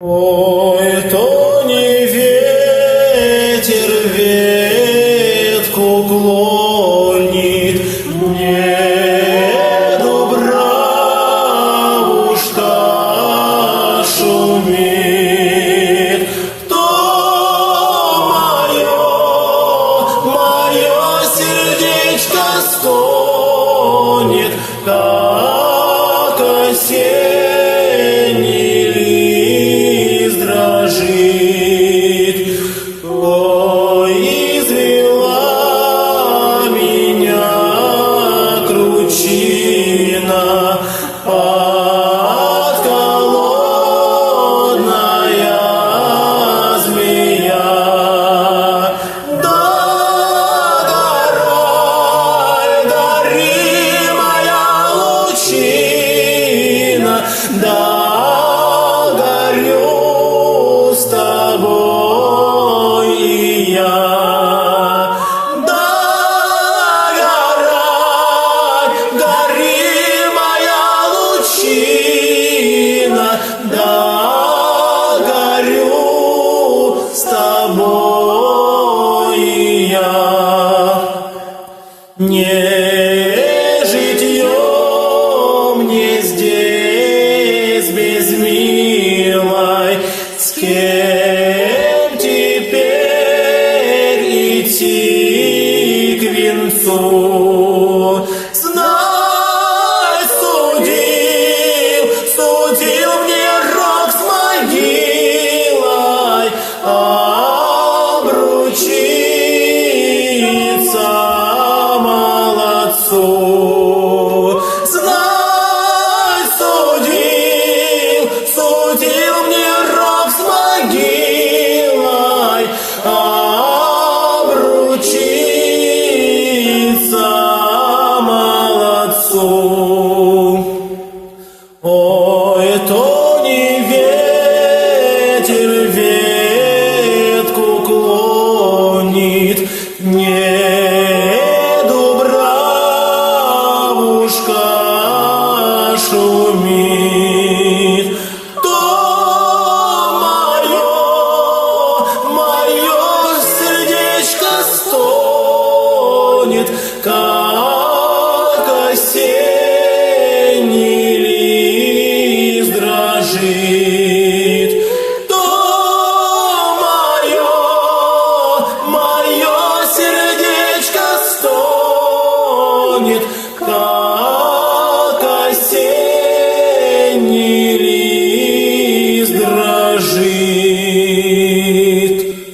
Ой, то не ветер ветку клонит, не дубравушка шумит, то мое сердечко стонет, как осенний лист дрожит. Ой, извела меня кручина, подколодная змея. Дари моя лучина, да горю с тобой и я. Гори моя лучина, да горю с тобой и я. Не житье мне здесь без милой, с кем теперь идти к венцу? Знай, судил мне рок с могилой, обручиться молодцу. Знай, судил мне рок с могилой, обручиться молодцу. Ой, то не ветер ветку клонит, не дубравушка шумит, то мое сердечко стонет, как осенний лист дрожит. То мое сердечко стонет, как осенний лист дрожит.